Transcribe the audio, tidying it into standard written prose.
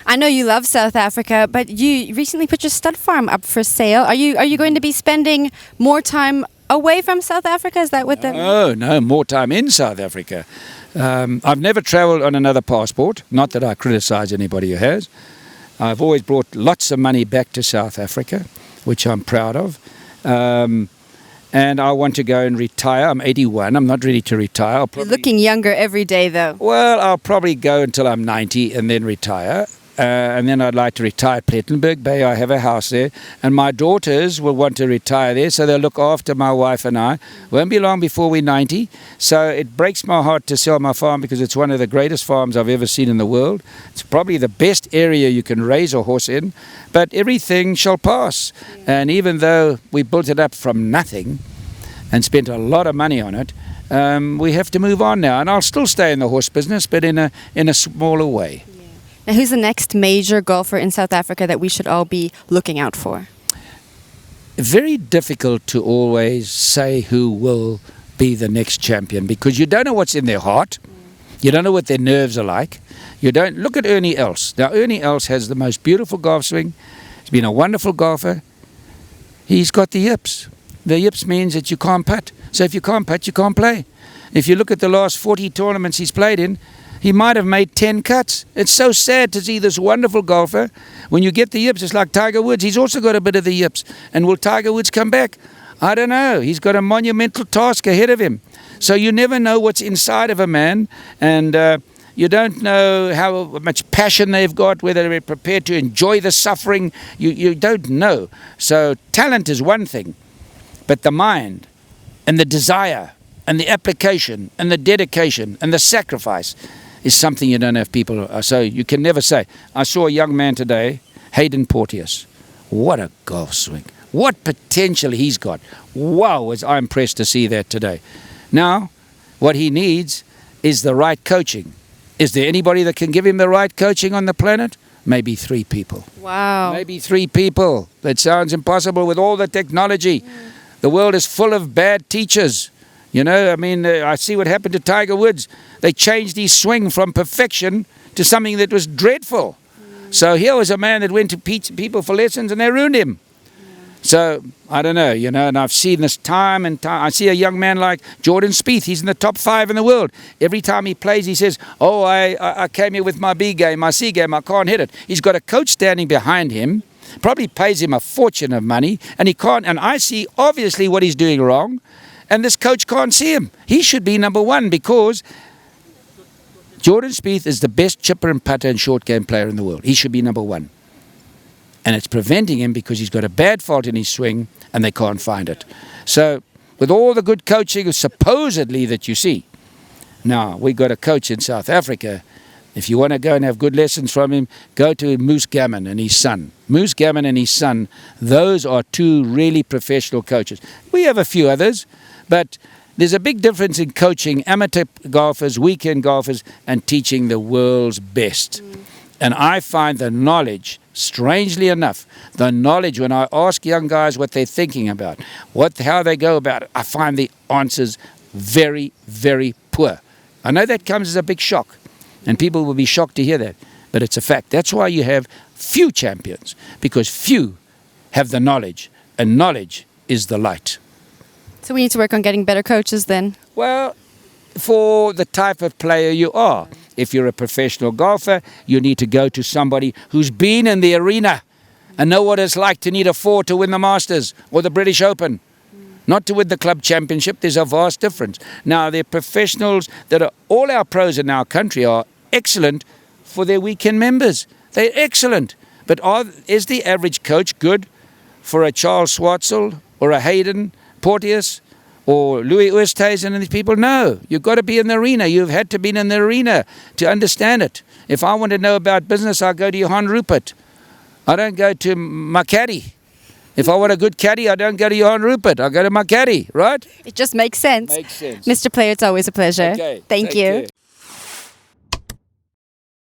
I know you love South Africa, but you recently put your stud farm up for sale. Are you going to be spending more time away from South Africa? Is that what the... No, more time in South Africa. I've never travelled on another passport, not that I criticise anybody who has. I've always brought lots of money back to South Africa, which I'm proud of. And I want to go and retire. I'm 81. I'm not ready to retire. You're looking younger every day, though. Well, I'll probably go until I'm 90 and then retire. And then I'd like to retire at Plettenberg Bay. I have a house there. And my daughters will want to retire there, so they'll look after my wife and I. Won't be long before we're 90. So it breaks my heart to sell my farm because it's one of the greatest farms I've ever seen in the world. It's probably the best area you can raise a horse in. But everything shall pass. And even though we built it up from nothing and spent a lot of money on it, we have to move on now. And I'll still stay in the horse business, but in a smaller way. Now, who's the next major golfer in South Africa that we should all be looking out for? Very difficult to always say who will be the next champion because you don't know what's in their heart. You don't know what their nerves are like. You don't look at Ernie Els. Now, Ernie Els has the most beautiful golf swing. He's been a wonderful golfer. He's got the yips. The yips means that you can't putt. So if you can't putt, you can't play. If you look at the last 40 tournaments he's played in, he might have made 10 cuts. It's so sad to see this wonderful golfer. When you get the yips, it's like Tiger Woods. He's also got a bit of the yips. And will Tiger Woods come back? I don't know. He's got a monumental task ahead of him. So you never know what's inside of a man. And you don't know how much passion they've got, whether they're prepared to enjoy the suffering. You don't know. So talent is one thing. But the mind and the desire and the application and the dedication and the sacrifice is something you don't have people. So you can never say. I saw a young man today, Hayden Porteous. What a golf swing. What potential he's got. Wow, was I impressed to see that today. Now, what he needs is the right coaching. Is there anybody that can give him the right coaching on the planet? Maybe 3 people. Wow. Maybe 3 people. That sounds impossible with all the technology. The world is full of bad teachers. You know, I mean, I see what happened to Tiger Woods. They changed his swing from perfection to something that was dreadful. So here was a man that went to people for lessons and they ruined him. So, I don't know, you know, and I've seen this time and time. I see a young man like Jordan Spieth. He's in the top 5 in the world. Every time he plays, he says, oh, I came here with my B game, my C game, I can't hit it. He's got a coach standing behind him, probably pays him a fortune of money, and he can't. And I see obviously what he's doing wrong. And this coach can't see him. He should be number 1 because Jordan Spieth is the best chipper and putter and short game player in the world. He should be number 1. And it's preventing him because he's got a bad fault in his swing and they can't find it. So with all the good coaching supposedly that you see, now we've got a coach in South Africa. If you want to go and have good lessons from him, go to Moose Gammon and his son. Moose Gammon and his son, those are 2 really professional coaches. We have a few others. But there's a big difference in coaching amateur golfers, weekend golfers, and teaching the world's best. And I find the knowledge, strangely enough, the knowledge when I ask young guys what they're thinking about, how they go about it, I find the answers very, very poor. I know that comes as a big shock, and people will be shocked to hear that, but it's a fact. That's why you have few champions, because few have the knowledge, and knowledge is the light. So we need to work on getting better coaches then? Well, for the type of player you are. If you're a professional golfer, you need to go to somebody who's been in the arena and know what it's like to need a 4 to win the Masters or the British Open. Not to win the club championship. There's a vast difference. Now, they're professionals that are, all our pros in our country are excellent for their weekend members. They're excellent. But is the average coach good for a Charles Schwartzel or a Hayden Porteous or Louis Oosthuizen and these people? No, you've got to be in the arena. You've had to be in the arena to understand it. If I want to know about business, I go to Johan Rupert. I don't go to my caddy. If I want a good caddy, I don't go to Johan Rupert. I go to my caddy, right? It just makes sense. Makes sense. Mr. Player, it's always a pleasure. Okay, Thank you. care.